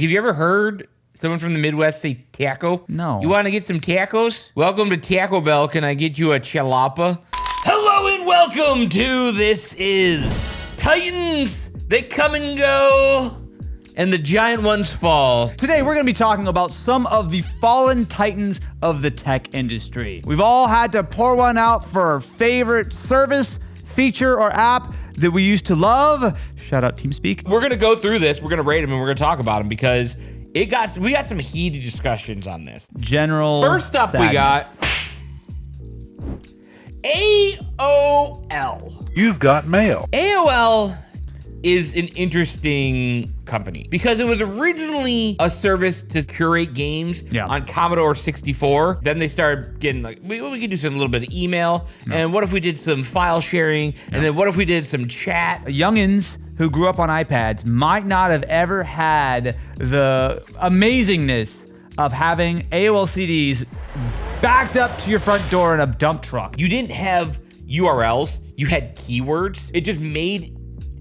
Have you ever heard someone from the Midwest say taco? No. You want to get some tacos? Welcome to Taco Bell. Can I get you a chalapa? Hello and welcome to This Is Titans. They come and go, and the giant ones fall. Today, we're going to be talking about some of the fallen titans of the tech industry. We've all had to pour one out for our favorite service, feature, or app that we used to love. Shout out TeamSpeak. We're going to go through this. We're going to rate them, and we're going to talk about them because we got some heated discussions on this. General First up, sadness. we got AOL. You've got mail. AOL is an interesting company because it was originally a service to curate games on Commodore 64. Then they started getting like, we could do some little bit of email. And what if we did some file sharing? And then what if we did some chat? Youngins who grew up on iPads might not have ever had the amazingness of having AOL CDs backed up to your front door in a dump truck. You didn't have URLs, you had keywords. It just made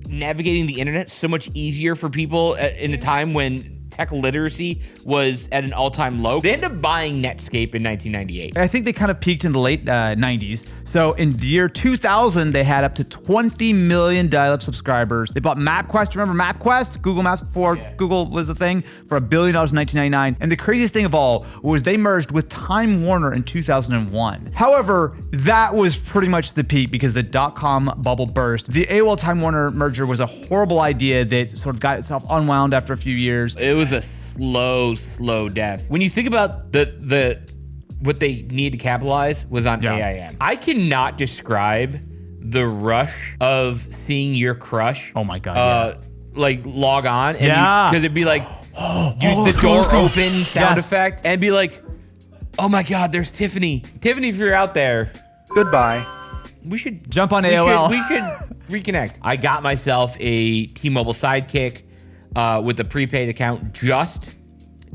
navigating the internet so much easier for people in a time when tech literacy was at an all-time low. They ended up buying Netscape in 1998. I think they kind of peaked in the late 90s. So in the year 2000, they had up to 20 million dial-up subscribers. They bought MapQuest. Remember MapQuest? Google Maps before Google was a thing for $1 billion in 1999. And the craziest thing of all was they merged with Time Warner in 2001. However, that was pretty much the peak because the dot-com bubble burst. The AOL Time Warner merger was a horrible idea that sort of got itself unwound after a few years. It was a slow death. When you think about the what they need to capitalize was on AIM. I cannot describe the rush of seeing your crush. Oh my God. Like log on. And because it'd be like the door open sound effect and be like, oh my God, there's Tiffany. Tiffany, if you're out there. Goodbye. We should jump on AOL. We should reconnect. I got myself a T-Mobile Sidekick with a prepaid account just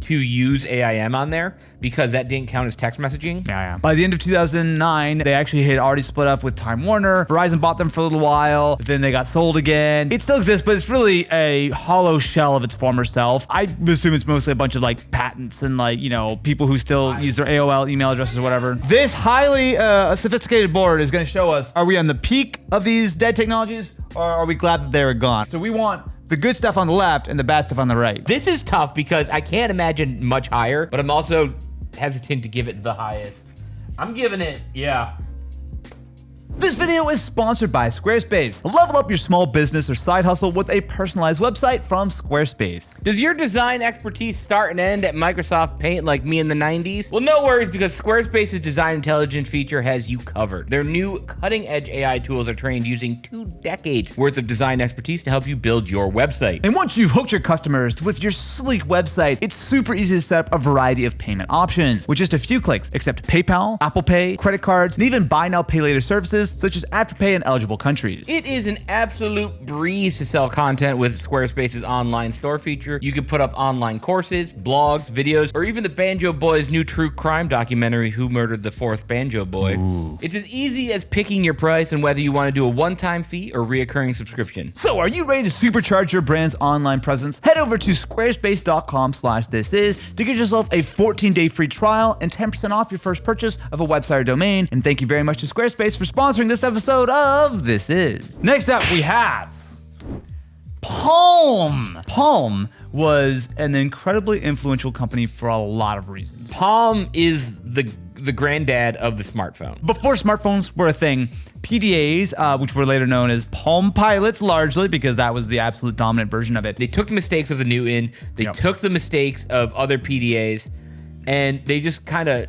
to use AIM on there because that didn't count as text messaging. By the end of 2009, they actually had already split up with Time Warner. Verizon bought them for a little while. Then they got sold again. It still exists, but it's really a hollow shell of its former self. I assume it's mostly a bunch of like patents and like, you know, people who still use their AOL email addresses or whatever. This highly sophisticated board is going to show us, are we on the peak of these dead technologies or are we glad that they were gone? So we want the good stuff on the left and the bad stuff on the right. This is tough because I can't imagine much higher, but I'm also hesitant to give it the highest. I'm giving it, This video is sponsored by Squarespace. Level up your small business or side hustle with a personalized website from Squarespace. Does your design expertise start and end at Microsoft Paint like me in the 90s? Well, no worries because Squarespace's design intelligence feature has you covered. Their new cutting-edge AI tools are trained using 2 decades worth of design expertise to help you build your website. And once you've hooked your customers with your sleek website, it's super easy to set up a variety of payment options with just a few clicks. Accept PayPal, Apple Pay, credit cards, and even buy now, pay later services such as Afterpay in eligible countries. It is an absolute breeze to sell content with Squarespace's online store feature. You can put up online courses, blogs, videos, or even the Banjo Boys' new true crime documentary, Who Murdered the Fourth Banjo Boy. Ooh. It's as easy as picking your price and whether you want to do a one-time fee or reoccurring subscription. So are you ready to supercharge your brand's online presence? Head over to squarespace.com/thisis to get yourself a 14-day free trial and 10% off your first purchase of a website or domain. And thank you very much to Squarespace for sponsoring this episode of This Is. Next up, we have Palm. Palm was an incredibly influential company for a lot of reasons. Palm is the granddad of the smartphone. Before smartphones were a thing, PDAs, which were later known as Palm Pilots largely because that was the absolute dominant version of it. They took mistakes of the Newton, they took the mistakes of other PDAs, and they just kind of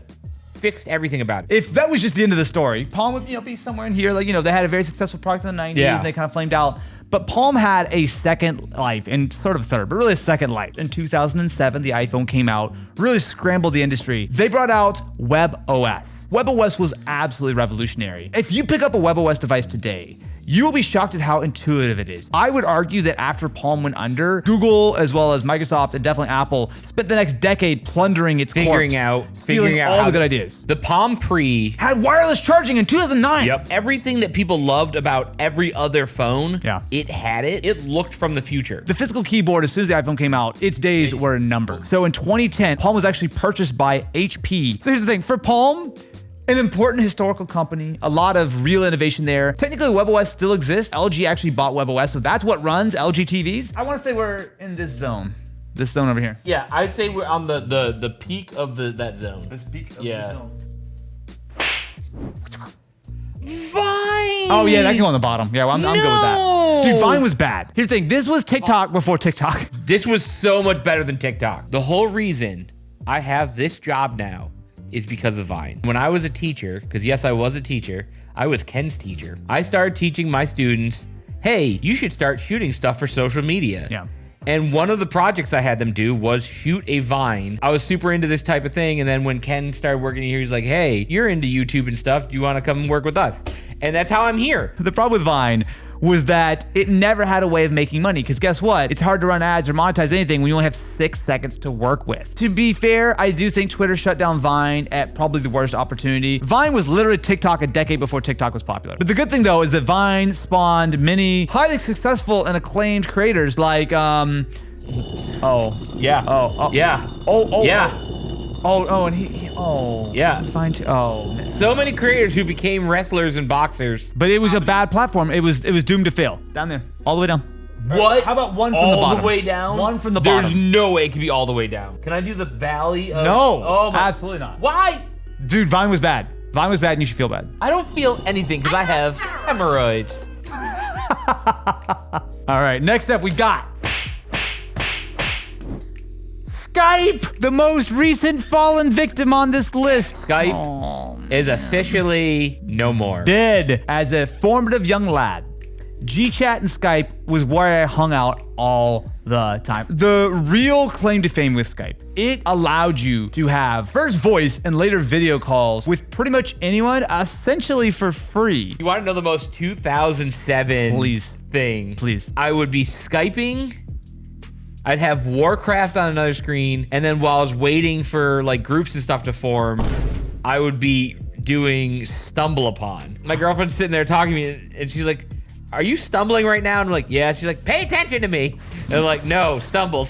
fixed everything about it. If that was just the end of the story, Palm would be somewhere in here. Like, they had a very successful product in the 90s and they kind of flamed out. But Palm had a second life and sort of third, but really a second life. In 2007, the iPhone came out, really scrambled the industry. They brought out WebOS. WebOS was absolutely revolutionary. If you pick up a WebOS device today, you will be shocked at how intuitive it is. I would argue that after Palm went under, Google, as well as Microsoft and definitely Apple, spent the next decade plundering its figuring out all the good ideas. The Palm Pre had wireless charging in 2009. Yep. Everything that people loved about every other phone, yeah, it had it. It looked from the future. The physical keyboard, as soon as the iPhone came out, its days were numbered. So in 2010, Palm was actually purchased by HP. So here's the thing, for Palm, an important historical company, a lot of real innovation there. Technically, WebOS still exists. LG actually bought WebOS, so that's what runs LG TVs. I want to say we're in this zone. This zone over here. Yeah, I'd say we're on the peak of that zone. This peak of the zone. Vine! Oh yeah, that can go on the bottom. Yeah, well, I'm good with that. Dude, Vine was bad. Here's the thing, this was TikTok before TikTok. This was so much better than TikTok. The whole reason I have this job now is because of Vine. When I was a teacher, because yes, I was a teacher, I was Ken's teacher. I started teaching my students, hey, you should start shooting stuff for social media. Yeah. And one of the projects I had them do was shoot a Vine. I was super into this type of thing. And then when Ken started working here, he's like, hey, you're into YouTube and stuff. Do you want to come and work with us? And that's how I'm here. The problem with Vine was that it never had a way of making money, because guess what? It's hard to run ads or monetize anything when you only have 6 seconds to work with. To be fair, I do think Twitter shut down Vine at probably the worst opportunity. Vine was literally TikTok a decade before TikTok was popular. But the good thing though is that Vine spawned many highly successful and acclaimed creators like yeah. Vine too. Man. So many creators who became wrestlers and boxers. But it was a bad platform. It was doomed to fail. Down there, all the way down. What? How about one from the bottom? All the way down? One from the bottom. There's no way it could be all the way down. Can I do the valley of... No, oh my... absolutely not. Why? Dude, Vine was bad. Vine was bad and you should feel bad. I don't feel anything because I have hemorrhoids. All right, next up we got Skype, the most recent fallen victim on this list. Skype is officially no more. Dead. As a formative young lad, GChat and Skype was where I hung out all the time. The real claim to fame with Skype, it allowed you to have first voice and later video calls with pretty much anyone, essentially for free. You want to know the most 2007 thing? Please. I would be Skyping. I'd have Warcraft on another screen, and then while I was waiting for like groups and stuff to form, I would be doing Stumble Upon. My girlfriend's sitting there talking to me, and she's like, are you stumbling right now? And I'm like, yeah. She's like, pay attention to me. And I'm like, no, stumble.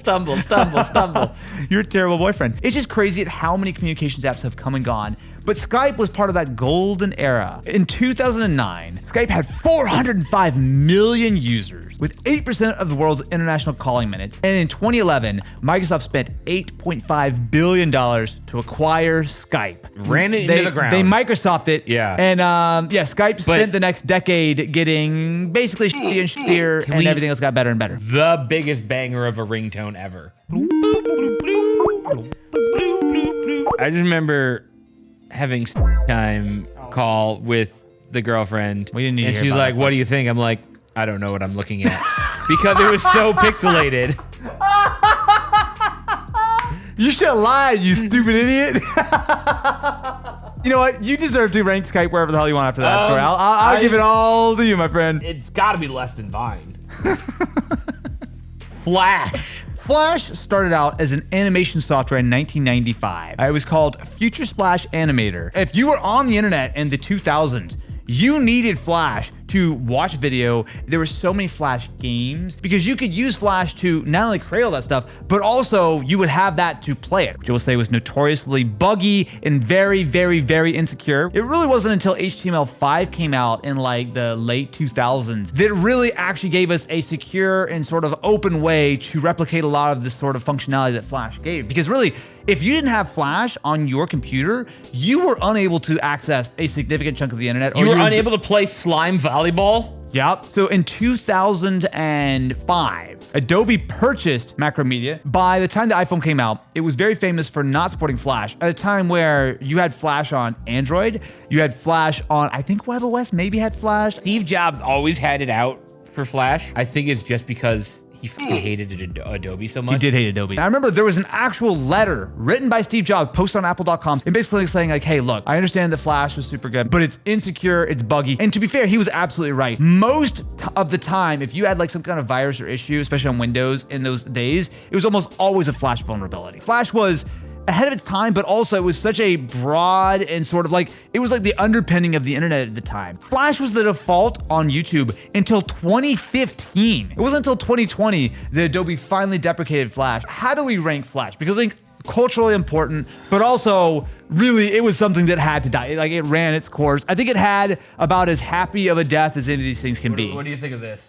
You're a terrible boyfriend. It's just crazy at how many communications apps have come and gone. But Skype was part of that golden era. In 2009, Skype had 405 million users with 8% of the world's international calling minutes. And in 2011, Microsoft spent $8.5 billion to acquire Skype. Ran it into the ground. They Microsoft it. Yeah. And Skype spent the next decade getting basically shittier and shittier, and everything else got better and better. The biggest banger of a ringtone ever. I just remember having time call with the girlfriend. We didn't need to and hear she's about like, it. what do you think? I'm like, I don't know what I'm looking at. Because it was so pixelated. You should have lied, you stupid idiot. You know what? You deserve to rank Skype wherever the hell you want after that story. I'll give it all to you, my friend. It's got to be less than Vine. Flash. Flash started out as an animation software in 1995. It was called Future Splash Animator. If you were on the internet in the 2000s, you needed Flash to watch video. There were so many Flash games because you could use Flash to not only create all that stuff, but also you would have that to play it, which I will say was notoriously buggy and very, very, very insecure. It really wasn't until HTML5 came out in like the late 2000s that it really actually gave us a secure and sort of open way to replicate a lot of this sort of functionality that Flash gave. Because really, if you didn't have Flash on your computer, you were unable to access a significant chunk of the internet. You were unable to play slime volleyball? Yep. So in 2005, Adobe purchased Macromedia. By the time the iPhone came out, it was very famous for not supporting Flash at a time where you had Flash on Android, you had Flash on, I think WebOS maybe had Flash. Steve Jobs always had it out for Flash. I think it's just because he fucking hated Adobe so much. He did hate Adobe. I remember there was an actual letter written by Steve Jobs, posted on Apple.com, and basically saying like, hey, look, I understand that Flash was super good, but it's insecure, it's buggy. And to be fair, he was absolutely right. Most of the time, if you had like some kind of virus or issue, especially on Windows in those days, it was almost always a Flash vulnerability. Flash was ahead of its time, but also it was such a broad and sort of like, it was like the underpinning of the internet at the time. Flash was the default on YouTube until 2015. It wasn't until 2020 that Adobe finally deprecated Flash. How do we rank Flash? Because I think culturally important, but also really it was something that had to die. Like it ran its course. I think it had about as happy of a death as any of these things can be. What do you think of this?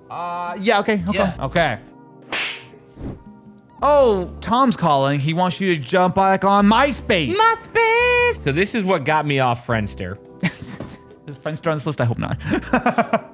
Yeah, okay. Okay. Oh, Tom's calling. He wants you to jump back on MySpace. So this is what got me off Friendster. Is Friendster on this list? I hope not.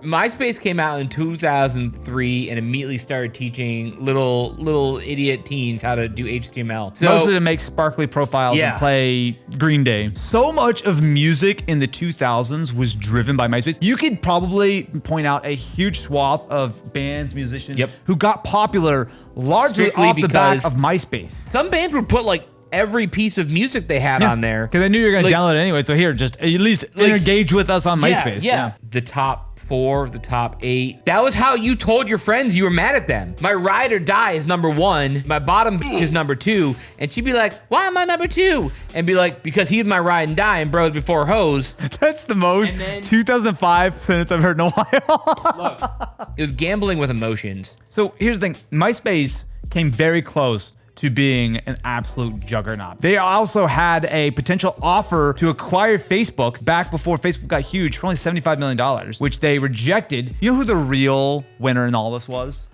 MySpace came out in 2003 and immediately started teaching little idiot teens how to do HTML. So, mostly to make sparkly profiles and play Green Day. So much of music in the 2000s was driven by MySpace. You could probably point out a huge swath of bands, musicians who got popular largely strictly off the back of MySpace. Some bands would put like every piece of music they had on there. Because they knew you were going to download it anyway. So here, just at least engage with us on MySpace. Yeah. The top 4, the top 8. That was how you told your friends you were mad at them. My ride or die is number 1. My bottom bitch is number 2. And she'd be like, why am I number 2? And be like, because he's my ride and die and bros before hoes. That's the most 2005 sentence I've heard in a while. Look, it was gambling with emotions. So here's the thing. MySpace came very close to being an absolute juggernaut. They also had a potential offer to acquire Facebook back before Facebook got huge for only $75 million, which they rejected. You know who the real winner in all this was?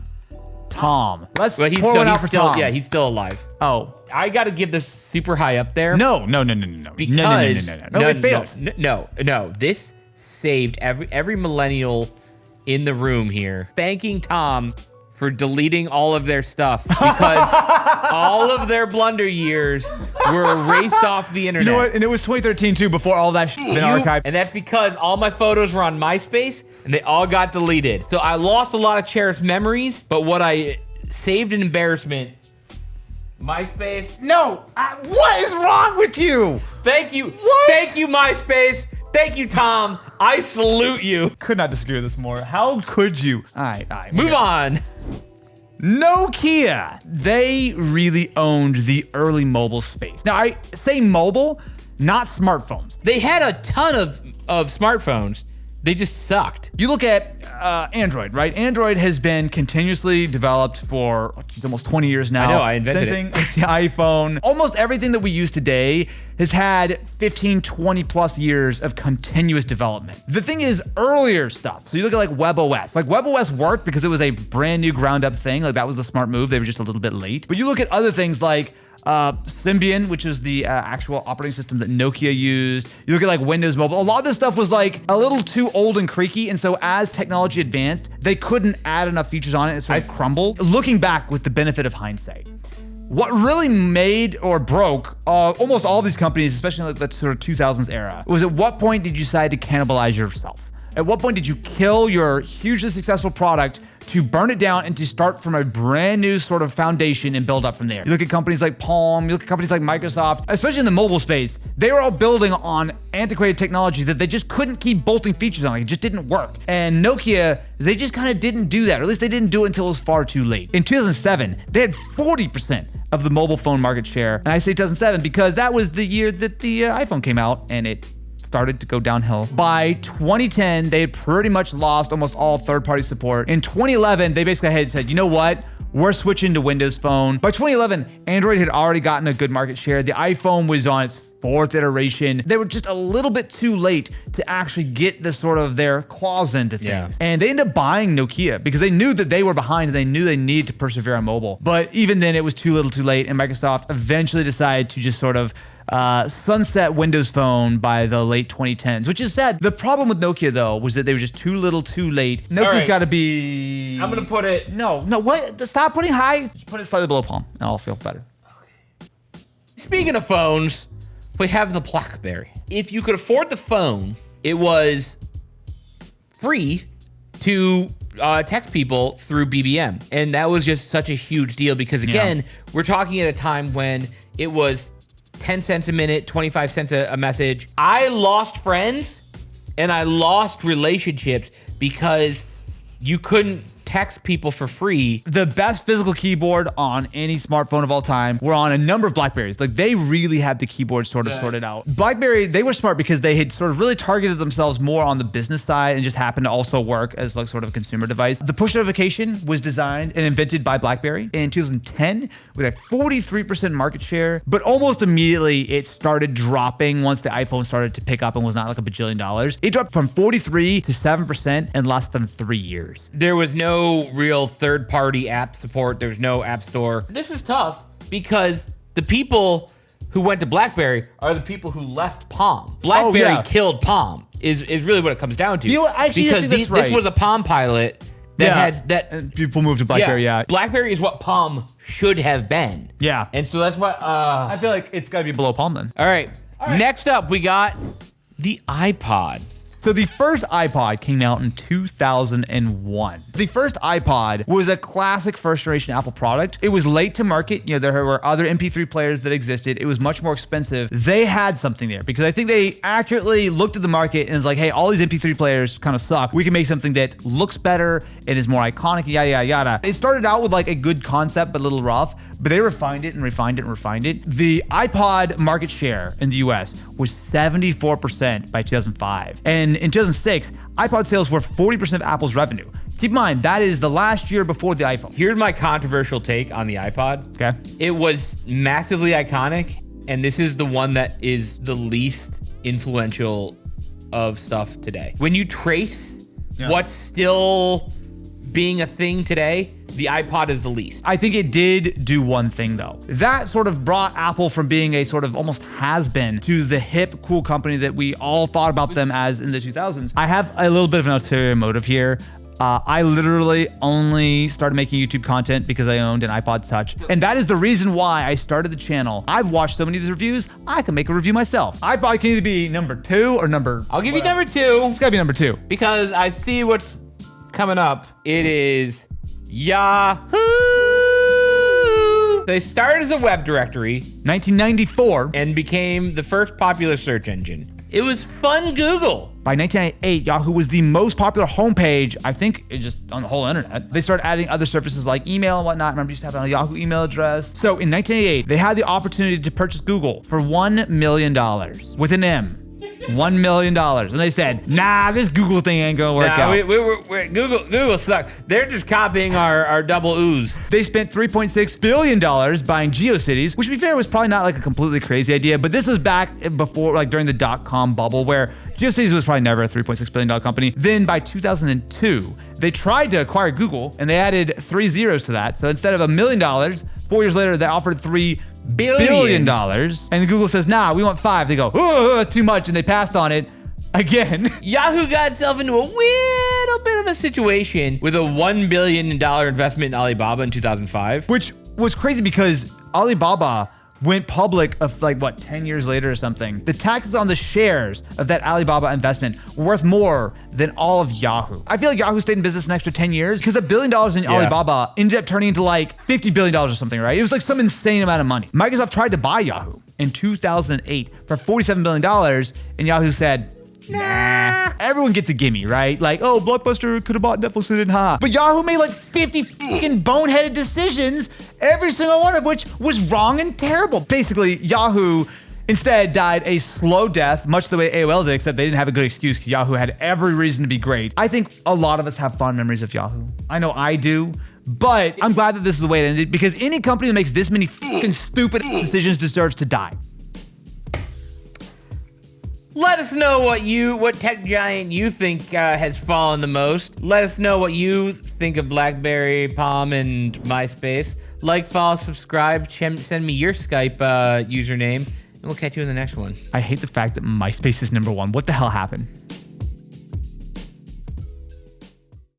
Tom. Let's pour one out for Tom. Yeah, he's still alive. Oh. I got to give this super high up there. No. Because it failed. No. This saved every millennial in the room here. Thanking Tom for deleting all of their stuff because all of their blunder years were erased off the internet. You know what? And it was 2013 too, before all that shit been archived. And that's because all my photos were on MySpace and they all got deleted. So I lost a lot of cherished memories, but what I saved in embarrassment, MySpace. No, what is wrong with you? Thank you. What? Thank you, MySpace. Thank you, Tom. I salute you. Could not disagree with this more. How could you? All right. Move on. Nokia. They really owned the early mobile space. Now, I say mobile, not smartphones. They had a ton of smartphones. They just sucked. You look at Android, right? Android has been continuously developed for almost 20 years now. I know, I invented it. Same thing with the iPhone. Almost everything that we use today has had 15, 20 plus years of continuous development. The thing is earlier stuff. So you look at like WebOS. Like WebOS worked because it was a brand new ground up thing. Like that was the smart move. They were just a little bit late. But you look at other things like Symbian, which is the actual operating system that Nokia used. You look at like Windows Mobile. A lot of this stuff was like a little too old and creaky, and so as technology advanced, they couldn't add enough features on it. It sort of crumbled. Looking back with the benefit of hindsight, what really made or broke almost all these companies, especially like that sort of 2000s era, was at what point did you decide to cannibalize yourself? At what point did you kill your hugely successful product to burn it down and to start from a brand new sort of foundation and build up from there? You look at companies like Palm, you look at companies like Microsoft, especially in the mobile space, they were all building on antiquated technology that they just couldn't keep bolting features on. It just didn't work. And Nokia, they just kind of didn't do that, or at least they didn't do it until it was far too late. In 2007, they had 40% of the mobile phone market share. And I say 2007 because that was the year that the iPhone came out and it started to go downhill. By 2010, they had pretty much lost almost all third-party support. In 2011, they basically had said, you know what? We're switching to Windows Phone. By 2011, Android had already gotten a good market share. The iPhone was on its 4th iteration. They were just a little bit too late to actually get the sort of their claws into things. Yeah. And they ended up buying Nokia because they knew that they were behind and they knew they needed to persevere on mobile. But even then, it was too little too late, and Microsoft eventually decided to just sort of sunset Windows Phone by the late 2010s, which is sad. The problem with Nokia, though, was that they were just too little too late. Nokia's got to be... I'm going to put it... No, what? Stop putting high. Just put it slightly below Palm, and I'll feel better. Okay. Speaking of phones, we have the Blackberry. If you could afford the phone, it was free to text people through BBM. And that was just such a huge deal because, again, we're talking at a time when it was 10 cents a minute, 25 cents a message. I lost friends and I lost relationships because you couldn't text people for free. The best physical keyboard on any smartphone of all time were on a number of Blackberries. Like, they really had the keyboard sort of sorted out. Blackberry, they were smart because they had sort of really targeted themselves more on the business side and just happened to also work as like sort of a consumer device. The push notification was designed and invented by Blackberry in 2010 with a 43% market share, but almost immediately it started dropping once the iPhone started to pick up and was not like $1 billion. It dropped from 43 to 7% in less than 3 years. There was no real third-party app support. There's no app store. This is tough because the people who went to BlackBerry are the people who left Palm. BlackBerry killed Palm is really what it comes down to. You know, actually, because this was a Palm pilot that had that. And people moved to BlackBerry. BlackBerry is what Palm should have been. Yeah. And so that's what. I feel like it's got to be below Palm then. All right. Next up, we got the iPod. So the first iPod came out in 2001. The first iPod was a classic first generation Apple product. It was late to market. You know, there were other MP3 players that existed. It was much more expensive. They had something there because I think they accurately looked at the market and was like, hey, all these MP3 players kind of suck. We can make something that looks better and is more iconic, yada, yada, yada. It started out with like a good concept, but a little rough, but they refined it and refined it and refined it. The iPod market share in the US was 74% by 2005. And in 2006, iPod sales were 40% of Apple's revenue. Keep in mind, that is the last year before the iPhone. Here's my controversial take on the iPod. Okay. It was massively iconic, and this is the one that is the least influential of stuff today. When you trace what's still being a thing today, the iPod is the least. I think it did do one thing though. That sort of brought Apple from being a sort of almost has-been to the hip, cool company that we all thought about them as in the 2000s. I have a little bit of an ulterior motive here. I literally only started making YouTube content because I owned an iPod Touch. And that is the reason why I started the channel. I've watched so many of these reviews, I can make a review myself. iPod can either be number 2 or number... I'll give you number 2. It's gotta be number 2. Because I see what's coming up. It is Yahoo! They started as a web directory. 1994. And became the first popular search engine. It was fun Google. By 1998, Yahoo was the most popular homepage, I think, just on the whole internet. They started adding other services like email and whatnot. I remember you used to have a Yahoo email address. So in 1988, they had the opportunity to purchase Google for $1 million with an M. $1 million. And they said, nah, this Google thing ain't gonna work out. Google sucks. They're just copying our double ooze. They spent $3.6 billion buying GeoCities, which to be fair was probably not like a completely crazy idea, but this was back before, like during the dot-com bubble where GeoCities was probably never a $3.6 billion company. Then by 2002, they tried to acquire Google and they added 3 zeros to that. So instead of $1 million, 4 years later, they offered $3 billion. And Google says, nah, we want 5. They go, oh, that's too much. And they passed on it again. Yahoo got itself into a little bit of a situation with a $1 billion investment in Alibaba in 2005. Which was crazy because Alibaba went public of like, what, 10 years later or something. The taxes on the shares of that Alibaba investment were worth more than all of Yahoo. I feel like Yahoo stayed in business an extra 10 years because $1 billion in Alibaba ended up turning into like $50 billion or something, right? It was like some insane amount of money. Microsoft tried to buy Yahoo in 2008 for $47 billion, and Yahoo said, nah. Everyone gets a gimme, right? Like, oh, Blockbuster could have bought Netflix, they didn't, huh? But Yahoo made like 50 fucking boneheaded decisions, every single one of which was wrong and terrible. Basically, Yahoo instead died a slow death, much the way AOL did, except they didn't have a good excuse because Yahoo had every reason to be great. I think a lot of us have fond memories of Yahoo. I know I do. But I'm glad that this is the way it ended because any company that makes this many fucking stupid decisions deserves to die. Let us know what tech giant you think has fallen the most. Let us know what you think of BlackBerry, Palm, and MySpace. Like, follow, subscribe, send me your Skype username, and we'll catch you in the next one. I hate the fact that MySpace is number 1. What the hell happened?